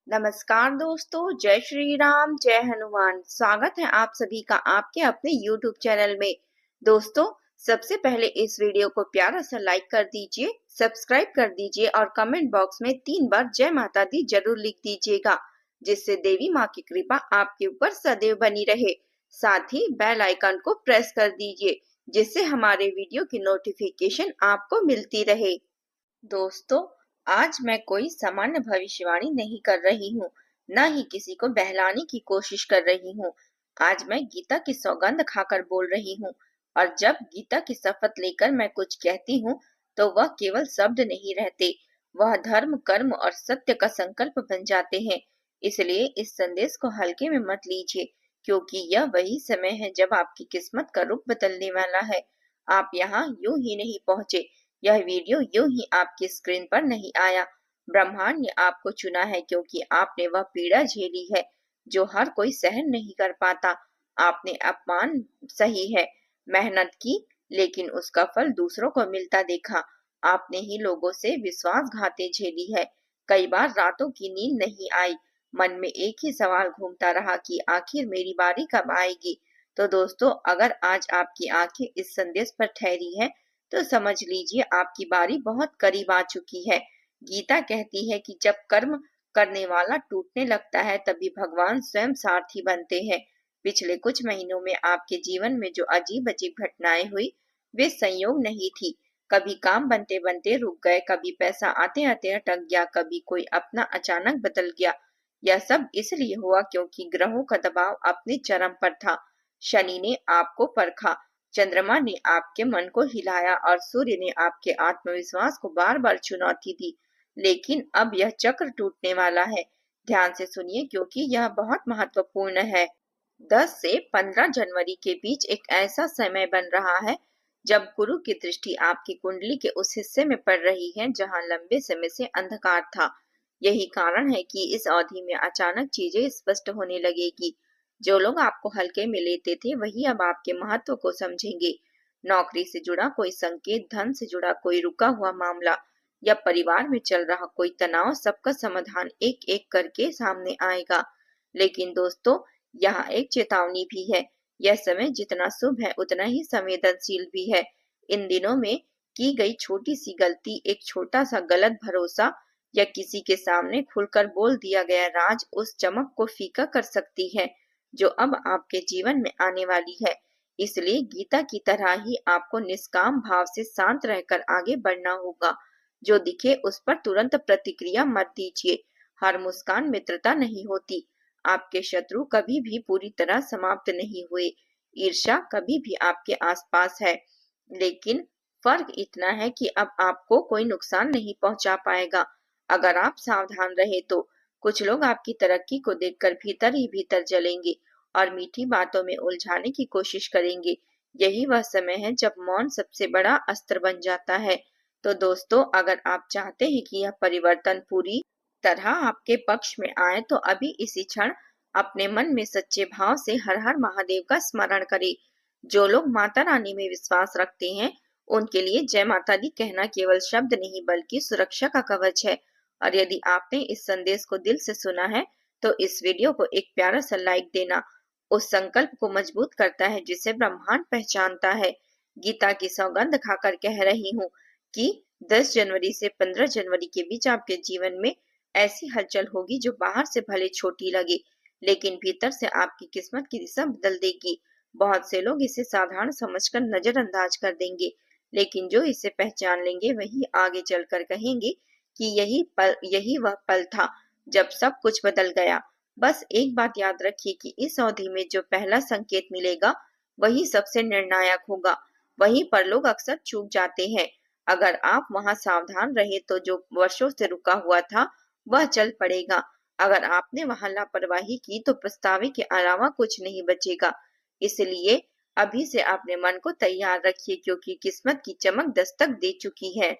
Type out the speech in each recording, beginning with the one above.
नमस्कार दोस्तों, जय श्री राम, जय हनुमान। स्वागत है आप सभी का आपके अपने YouTube चैनल में। दोस्तों, सबसे पहले इस वीडियो को प्यारा सा लाइक कर दीजिए, सब्सक्राइब कर दीजिए और कमेंट बॉक्स में 3 बार जय माता दी जरूर लिख दीजिएगा, जिससे देवी माँ की कृपा आपके ऊपर सदैव बनी रहे। साथ ही बेल आइकन को प्रेस कर दीजिए, जिससे हमारे वीडियो की नोटिफिकेशन आपको मिलती रहे। दोस्तों, आज मैं कोई सामान्य भविष्यवाणी नहीं कर रही हूँ, न ही किसी को बहलाने की कोशिश कर रही हूँ। आज मैं गीता की सौगंध खाकर बोल रही हूँ, और जब गीता की शपथ लेकर मैं कुछ कहती हूँ, तो वह केवल शब्द नहीं रहते, वह धर्म, कर्म और सत्य का संकल्प बन जाते हैं। इसलिए इस संदेश को हल्के में मत लीजिए, क्योंकि यह वही समय है जब आपकी किस्मत का रुख बदलने वाला है। आप यहाँ यूं ही नहीं पहुँचे, यह वीडियो यूं ही आपकी स्क्रीन पर नहीं आया। ब्रह्मांड ने आपको चुना है, क्योंकि आपने वह पीड़ा झेली है जो हर कोई सहन नहीं कर पाता। आपने अपमान सही है, मेहनत की, लेकिन उसका फल दूसरों को मिलता देखा। आपने ही लोगों से विश्वासघाती झेली है। कई बार रातों की नींद नहीं आई, मन में एक ही सवाल घूमता रहा कि आखिर मेरी बारी कब आएगी। तो दोस्तों, अगर आज आपकी आंखें इस संदेश पर ठहरी है, तो समझ लीजिए आपकी बारी बहुत करीब आ चुकी है। गीता कहती है कि जब कर्म करने वाला टूटने लगता है, तभी भगवान स्वयं सारथी बनते हैं। पिछले कुछ महीनों में आपके जीवन में जो अजीब अजीब घटनाएं हुई, वे संयोग नहीं थी। कभी काम बनते बनते रुक गए, कभी पैसा आते आते अटक गया, कभी कोई अपना अचानक बदल गया। यह सब इसलिए हुआ क्योंकि ग्रहों का दबाव अपने चरम पर था। शनि ने आपको परखा, चंद्रमा ने आपके मन को हिलाया और सूर्य ने आपके आत्मविश्वास को बार बार चुनौती दी। लेकिन अब यह चक्र टूटने वाला है। ध्यान से सुनिए, क्योंकि यह बहुत महत्वपूर्ण है। 10 से 15 जनवरी के बीच एक ऐसा समय बन रहा है जब गुरु की दृष्टि आपकी कुंडली के उस हिस्से में पड़ रही है जहां लंबे समय से अंधकार था। यही कारण है कि इस अवधि में अचानक चीजें स्पष्ट होने लगेगी। जो लोग आपको हल्के में लेते थे, वही अब आपके महत्व को समझेंगे। नौकरी से जुड़ा कोई संकेत, धन से जुड़ा कोई रुका हुआ मामला, या परिवार में चल रहा कोई तनाव, सबका समाधान एक एक करके सामने आएगा। लेकिन दोस्तों, यहाँ एक चेतावनी भी है। यह समय जितना शुभ है, उतना ही संवेदनशील भी है। इन दिनों में की गई छोटी सी गलती, एक छोटा सा गलत भरोसा, या किसी के सामने खुलकर बोल दिया गया राज उस चमक को फीका कर सकती है जो अब आपके जीवन में आने वाली है। इसलिए गीता की तरह ही आपको निष्काम भाव से शांत रहकर आगे बढ़ना होगा। जो दिखे उस पर तुरंत प्रतिक्रिया मत दीजिए। हर मुस्कान मित्रता नहीं होती। आपके शत्रु कभी भी पूरी तरह समाप्त नहीं हुए। ईर्ष्या कभी भी आपके आसपास है, लेकिन फर्क इतना है कि अब आपको कोई नुकसान नहीं पहुंचा पाएगा, अगर आप सावधान रहे तो। कुछ लोग आपकी तरक्की को देखकर भीतर ही भीतर जलेंगे और मीठी बातों में उलझाने की कोशिश करेंगे। यही वह समय है जब मौन सबसे बड़ा अस्त्र बन जाता है। तो दोस्तों, अगर आप चाहते हैं कि यह परिवर्तन पूरी तरह आपके पक्ष में आए, तो अभी इसी क्षण अपने मन में सच्चे भाव से हर हर महादेव का स्मरण करें। जो लोग माता रानी में विश्वास रखते हैं, उनके लिए जय माता दी कहना केवल शब्द नहीं, बल्कि सुरक्षा का कवच है। और यदि आपने इस संदेश को दिल से सुना है, तो इस वीडियो को एक प्यारा सा लाइक देना उस संकल्प को मजबूत करता है जिसे ब्रह्मांड पहचानता है। गीता की सौगंध खाकर कह रही हूँ कि 10 जनवरी से 15 जनवरी के बीच आपके जीवन में ऐसी हलचल होगी जो बाहर से भले छोटी लगे, लेकिन भीतर से आपकी किस्मत की दिशा बदल देगी। बहुत से लोग इसे साधारण समझकर नजरअंदाज कर देंगे, लेकिन जो इसे पहचान लेंगे वही आगे चलकर कहेंगे कि यही वह पल था जब सब कुछ बदल गया। बस एक बात याद रखिए कि इस अवधि में जो पहला संकेत मिलेगा, वही सबसे निर्णायक होगा। वहीं पर लोग अक्सर चूक जाते हैं। अगर आप वहां सावधान रहे, तो जो वर्षों से रुका हुआ था, वह चल पड़ेगा। अगर आपने वहां लापरवाही की, तो पछतावे के अलावा कुछ नहीं बचेगा। इसलिए अभी से अपने मन को तैयार रखिए, क्योंकि किस्मत की चमक दस्तक दे चुकी है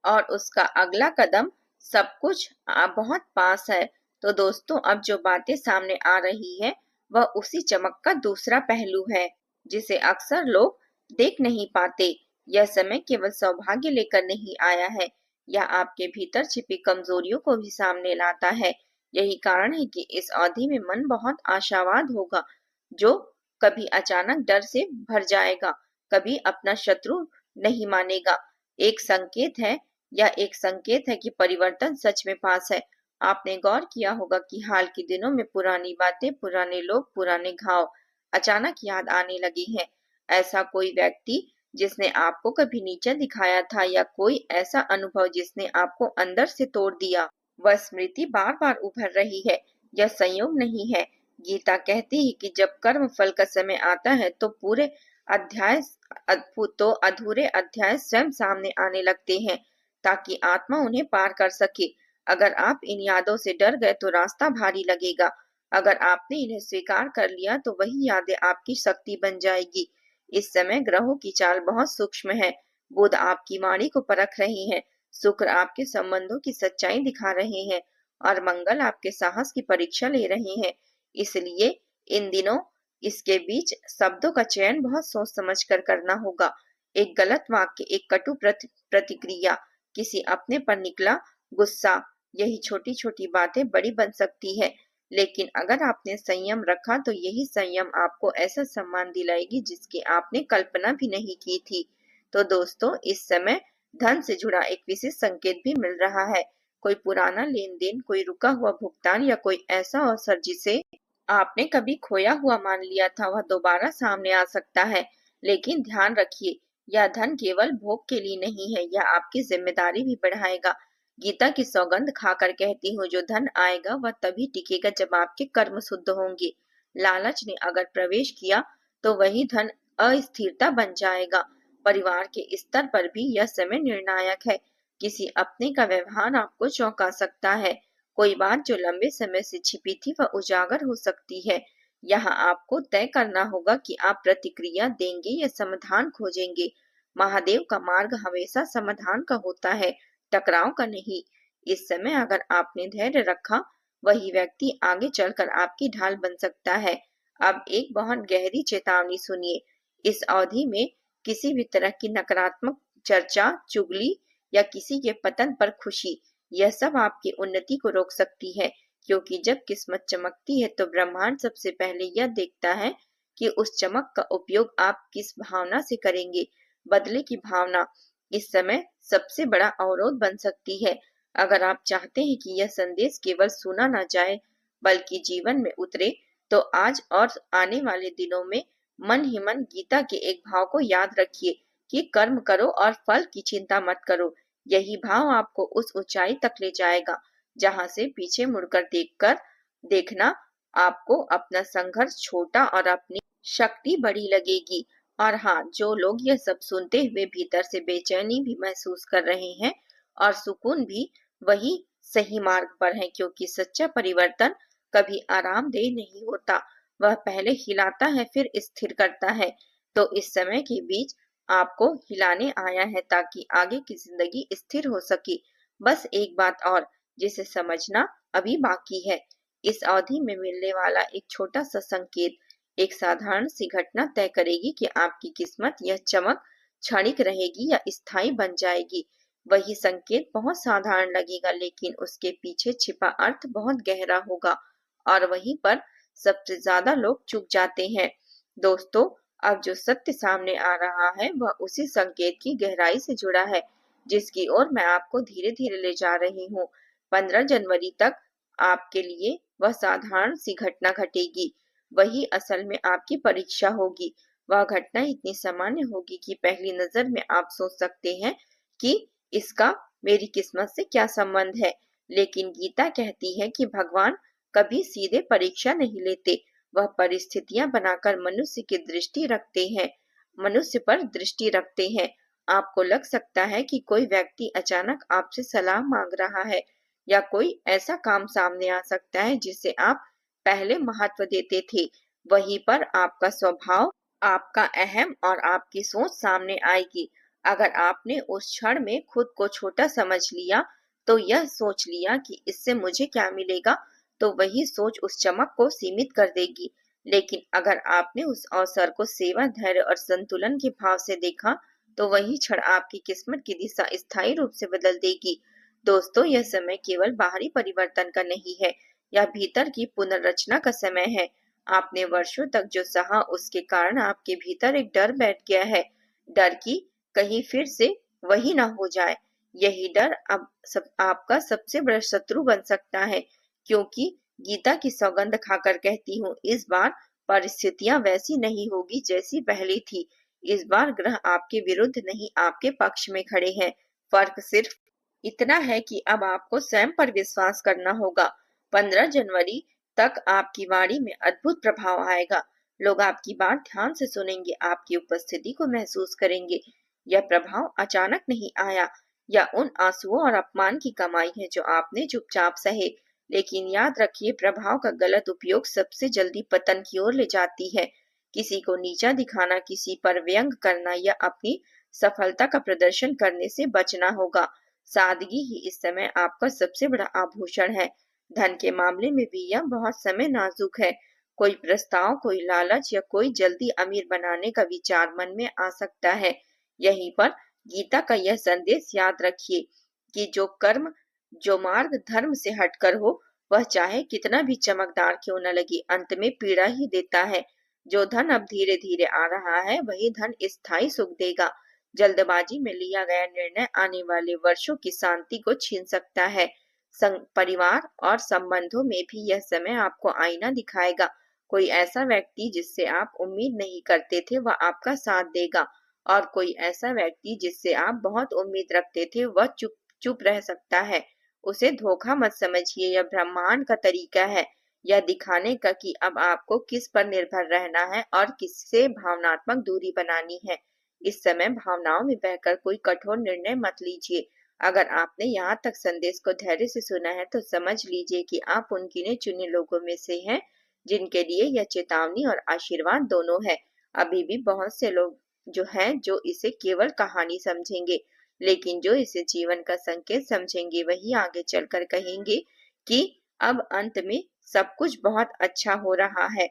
और उसका अगला कदम सब कुछ बहुत पास है। तो दोस्तों, अब जो बातें सामने आ रही है, वह उसी चमक का दूसरा पहलू है, जिसे अक्सर लोग देख नहीं पाते। यह समय केवल सौभाग्य लेकर नहीं आया है, यह आपके भीतर छिपी कमजोरियों को भी सामने लाता है। यही कारण है कि इस अवधि में मन बहुत आशावाद होगा, जो कभी अचानक डर से भर जाएगा, कभी अपना शत्रु नहीं मानेगा। एक संकेत है कि परिवर्तन सच में पास है। आपने गौर किया होगा कि हाल के दिनों में पुरानी बातें, पुराने लोग, पुराने घाव अचानक याद आने लगे हैं। ऐसा कोई व्यक्ति जिसने आपको कभी नीचा दिखाया था, या कोई ऐसा अनुभव जिसने आपको अंदर से तोड़ दिया, वह स्मृति बार बार उभर रही है। यह संयोग नहीं है। गीता कहती है कि जब कर्म फल का समय आता है तो अध्याय अधूरे अध्याय स्वयं सामने आने लगते हैं, ताकि आत्मा उन्हें पार कर सके। अगर आप इन यादों से डर गए तो रास्ता भारी लगेगा। अगर आपने इन्हें स्वीकार कर लिया तो वही यादें आपकी शक्ति बन जाएगी। इस समय ग्रहों की चाल बहुत सूक्ष्म है। बुध आपकी वाणी को परख रहे हैं, शुक्र आपके संबंधों की सच्चाई दिखा रहे हैं, और मंगल आपके साहस की परीक्षा ले रहे हैं। इसलिए इन दिनों इसके बीच शब्दों का चयन बहुत सोच समझ कर करना होगा। एक गलत वाक्य, एक कटु प्रतिक्रिया, किसी अपने पर निकला गुस्सा, यही छोटी छोटी बातें बड़ी बन सकती है। लेकिन अगर आपने संयम रखा तो यही संयम आपको ऐसा सम्मान दिलाएगी जिसकी आपने कल्पना भी नहीं की थी। तो दोस्तों, इस समय धन से जुड़ा एक विशेष संकेत भी मिल रहा है। कोई पुराना लेन देन, कोई रुका हुआ भुगतान, या कोई ऐसा अवसर जिसे आपने कभी खोया हुआ मान लिया था, वह दोबारा सामने आ सकता है। लेकिन ध्यान रखिए, यह धन केवल भोग के लिए नहीं है, यह आपकी जिम्मेदारी भी बढ़ाएगा। गीता की सौगंध खाकर कहती हूँ, जो धन आएगा वह तभी टिकेगा जब आपके कर्म शुद्ध होंगे। लालच ने अगर प्रवेश किया तो वही धन अस्थिरता बन जाएगा। परिवार के स्तर पर भी यह समय निर्णायक है। किसी अपने का व्यवहार आपको चौंका सकता है। कोई बात जो लंबे समय से छिपी थी वह उजागर हो सकती है। यहाँ आपको तय करना होगा कि आप प्रतिक्रिया देंगे या समाधान खोजेंगे। महादेव का मार्ग हमेशा समाधान का होता है, टकराव का नहीं। इस समय अगर आपने धैर्य रखा, वही व्यक्ति आगे चलकर आपकी ढाल बन सकता है। अब एक बहुत गहरी चेतावनी सुनिए। इस अवधि में किसी भी तरह की नकारात्मक चर्चा, चुगली, या किसी के पतन पर खुशी, यह सब आपकी उन्नति को रोक सकती है। क्योंकि जब किस्मत चमकती है तो ब्रह्मांड सबसे पहले यह देखता है कि उस चमक का उपयोग आप किस भावना से करेंगे। बदले की भावना इस समय सबसे बड़ा अवरोध बन सकती है। अगर आप चाहते हैं कि यह संदेश केवल सुना न जाए बल्कि जीवन में उतरे, तो आज और आने वाले दिनों में मन ही मन गीता के एक भाव को याद रखिए कि कर्म करो और फल की चिंता मत करो। यही भाव आपको उस ऊंचाई तक ले जाएगा जहां से पीछे मुड़कर देखना आपको अपना संघर्ष छोटा और अपनी शक्ति बड़ी लगेगी। और हाँ, जो लोग यह सब सुनते हुए भीतर से बेचैनी भी महसूस कर रहे हैं और सुकून भी, वही सही मार्ग पर है। क्योंकि सच्चा परिवर्तन कभी आरामदेह नहीं होता, वह पहले हिलाता है फिर स्थिर करता है। तो इस समय के बीच आपको हिलाने आया है ताकि आगे की जिंदगी स्थिर हो सके। बस एक बात और, जिसे समझना अभी बाकी है। इस अवधि में मिलने वाला एक छोटा सा संकेत एक साधारण सी घटना तय करेगी कि आपकी किस्मत, यह चमक क्षणिक रहेगी या स्थायी बन जाएगी। वही संकेत बहुत साधारण लगेगा, लेकिन उसके पीछे छिपा अर्थ बहुत गहरा होगा, और वहीं पर सबसे ज्यादा लोग चूक जाते हैं। दोस्तों, अब जो सत्य सामने आ रहा है वह उसी संकेत की गहराई से जुड़ा है, जिसकी ओर मैं आपको धीरे धीरे ले जा रही हूँ। 15 जनवरी तक आपके लिए वह साधारण सी घटना घटेगी, वही असल में आपकी परीक्षा होगी। वह घटना इतनी सामान्य होगी कि पहली नजर में आप सोच सकते हैं कि इसका मेरी किस्मत से क्या संबंध है। लेकिन गीता कहती है कि भगवान कभी सीधे परीक्षा नहीं लेते, वह परिस्थितियां बनाकर मनुष्य पर दृष्टि रखते हैं। आपको लग सकता है कि कोई व्यक्ति अचानक आपसे सलाह मांग रहा है, या कोई ऐसा काम सामने आ सकता है जिसे आप पहले महत्व देते थे। वहीं पर आपका स्वभाव, आपका अहम और आपकी सोच सामने आएगी। अगर आपने उस क्षण में खुद को छोटा समझ लिया, तो यह सोच लिया कि इससे मुझे क्या मिलेगा, तो वही सोच उस चमक को सीमित कर देगी। लेकिन अगर आपने उस अवसर को सेवा, धैर्य और संतुलन के भाव से देखा, तो वही क्षण आपकी किस्मत की दिशा स्थायी रूप से बदल देगी। दोस्तों, यह समय केवल बाहरी परिवर्तन का नहीं है, या भीतर की पुनर्रचना का समय है। आपने वर्षों तक जो सहा उसके कारण आपके भीतर एक डर बैठ गया है, डर की कहीं फिर से वही ना हो जाए। यही डर अब आपका सबसे बड़ा शत्रु बन सकता है, क्योंकि गीता की सौगंध खाकर कहती हूँ, इस बार परिस्थितियां वैसी नहीं होगी जैसी पहले थी। इस बार ग्रह आपके विरुद्ध नहीं आपके पक्ष में खड़े हैं। फर्क सिर्फ इतना है कि अब आपको स्वयं पर विश्वास करना होगा। 15 जनवरी तक आपकी वाणी में अद्भुत प्रभाव आएगा। लोग आपकी बात ध्यान से सुनेंगे, आपकी उपस्थिति को महसूस करेंगे। यह प्रभाव अचानक नहीं आया या उन आंसुओं और अपमान की कमाई है जो आपने चुपचाप सहे। लेकिन याद रखिए, प्रभाव का गलत उपयोग सबसे जल्दी पतन की ओर ले जाती है। किसी को नीचा दिखाना, किसी पर व्यंग करना या अपनी सफलता का प्रदर्शन करने से बचना होगा। सादगी ही इस समय आपका सबसे बड़ा आभूषण है। धन के मामले में भी यह बहुत समय नाजुक है। कोई प्रस्ताव, कोई लालच या कोई जल्दी अमीर बनाने का विचार मन में आ सकता है। यहीं पर गीता का यह संदेश याद रखिए कि जो मार्ग धर्म से हटकर हो, वह चाहे कितना भी चमकदार क्यों न लगे, अंत में पीड़ा ही देता है। जो धन अब धीरे धीरे आ रहा है, वही धन स्थायी सुख देगा। जल्दबाजी में लिया गया निर्णय आने वाले वर्षों की शांति को छीन सकता है। परिवार और संबंधों में भी यह समय आपको आईना दिखाएगा। कोई ऐसा व्यक्ति जिससे आप उम्मीद नहीं करते थे, वह आपका साथ देगा, और कोई ऐसा व्यक्ति जिससे आप बहुत उम्मीद रखते थे, वह चुप चुप रह सकता है। उसे धोखा मत समझिए, यह ब्रह्मांड का तरीका है यह दिखाने का कि अब आपको किस पर निर्भर रहना है और किससे भावनात्मक दूरी बनानी है। इस समय भावनाओं में बहकर कोई कठोर निर्णय मत लीजिए। अगर आपने यहाँ तक संदेश को धैर्य से सुना है, तो समझ लीजिए कि आप उन गिने चुने लोगों में से हैं जिनके लिए यह चेतावनी और आशीर्वाद दोनों है। अभी भी बहुत से लोग जो हैं जो इसे केवल कहानी समझेंगे, लेकिन जो इसे जीवन का संकेत समझेंगे, वही आगे चलकर कहेंगे कि अब अंत में सब कुछ बहुत अच्छा हो रहा है।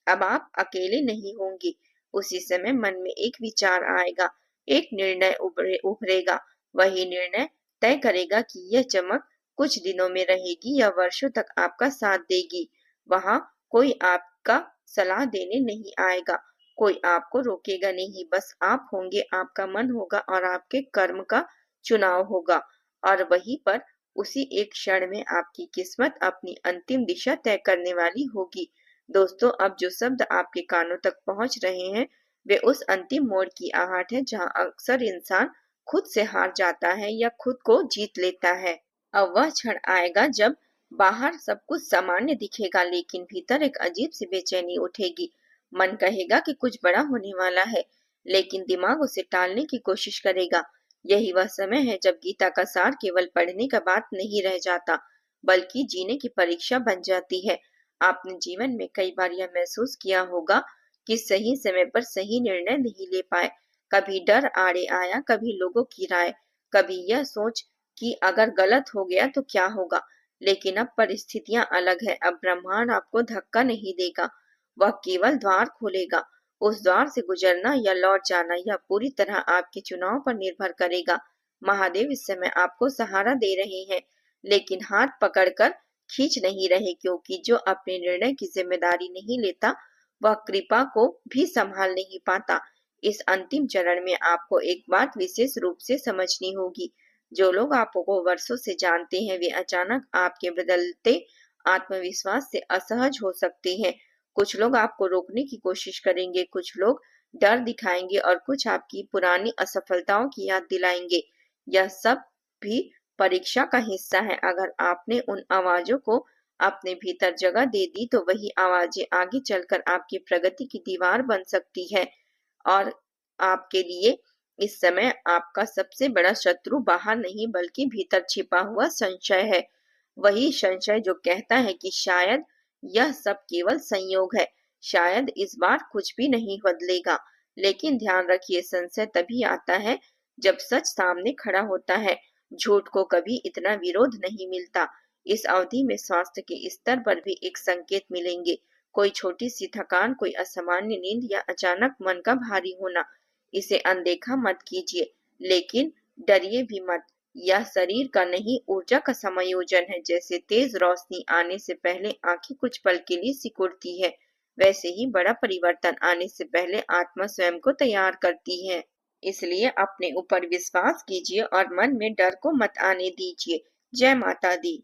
अब आप अकेले नहीं होंगे। उसी समय मन में एक विचार आएगा, एक निर्णय उभरेगा। वही निर्णय तय करेगा कि यह चमक कुछ दिनों में रहेगी या वर्षों तक आपका साथ देगी। वहां कोई आपका सलाह देने नहीं आएगा, कोई आपको रोकेगा नहीं। बस आप होंगे, आपका मन होगा और आपके कर्म का चुनाव होगा। और वहीं पर उसी एक क्षण में आपकी किस्मत अपनी अंतिम दिशा तय करने वाली होगी। दोस्तों, अब जो शब्द आपके कानों तक पहुंच रहे हैं, वे उस अंतिम मोड़ की आहट है जहां अक्सर इंसान खुद से हार जाता है या खुद को जीत लेता है। अब वह क्षण आएगा जब बाहर सब कुछ सामान्य दिखेगा, लेकिन भीतर एक अजीब सी बेचैनी उठेगी। मन कहेगा कि कुछ बड़ा होने वाला है, लेकिन दिमाग उसे टालने की कोशिश करेगा। यही वह समय है जब गीता का सार केवल पढ़ने का बात नहीं रह जाता, बल्कि जीने की परीक्षा बन जाती है। आपने जीवन में कई बार यह महसूस किया होगा कि सही समय पर सही निर्णय नहीं ले पाए। कभी डर आड़े आया, कभी लोगों की राय, कभी यह सोच कि अगर गलत हो गया तो क्या होगा। लेकिन अब परिस्थितियां अलग है। अब ब्रह्मांड आपको धक्का नहीं देगा, वह केवल द्वार खोलेगा। उस द्वार से गुजरना या लौट जाना, यह पूरी तरह आपके चुनाव पर निर्भर करेगा। महादेव इस समय आपको सहारा दे रहे हैं, लेकिन हाथ पकड़कर खींच नहीं रहे, क्योंकि जो अपने निर्णय की जिम्मेदारी नहीं लेता, वह कृपा को भी संभाल नहीं पाता। इस अंतिम चरण में आपको एक बात विशेष रूप से समझनी होगी। जो लोग आपको वर्षों से जानते हैं, वे अचानक आपके बदलते आत्मविश्वास से असहज हो सकते हैं। कुछ लोग आपको रोकने की कोशिश करेंगे, कुछ लोग डर दिखाएंगे और कुछ आपकी पुरानी असफलताओं की याद दिलाएंगे। यह सब भी परीक्षा का हिस्सा है। अगर आपने उन आवाजों को अपने भीतर जगह दे दी, तो वही आवाजें आगे चलकर आपकी प्रगति की दीवार बन सकती है। और आपके लिए इस समय आपका सबसे बड़ा शत्रु बाहर नहीं, बल्कि भीतर छिपा हुआ संशय है। वही संशय जो कहता है कि शायद यह सब केवल संयोग है, शायद इस बार कुछ भी नहीं बदलेगा। लेकिन ध्यान रखिए, संशय तभी आता है जब सच सामने खड़ा होता है। झूठ को कभी इतना विरोध नहीं मिलता। इस अवधि में स्वास्थ्य के स्तर पर भी एक संकेत मिलेंगे। कोई छोटी सी थकान, कोई असामान्य नींद या अचानक मन का भारी होना। इसे अनदेखा मत कीजिए, लेकिन डरिए भी मत। यह शरीर का नहीं ऊर्जा का समायोजन है। जैसे तेज रोशनी आने से पहले आंखें कुछ पल के लिए सिकुड़ती है, वैसे ही बड़ा परिवर्तन आने से पहले आत्मा स्वयं को तैयार करती है। इसलिए अपने ऊपर विश्वास कीजिए और मन में डर को मत आने दीजिए। जय माता दी।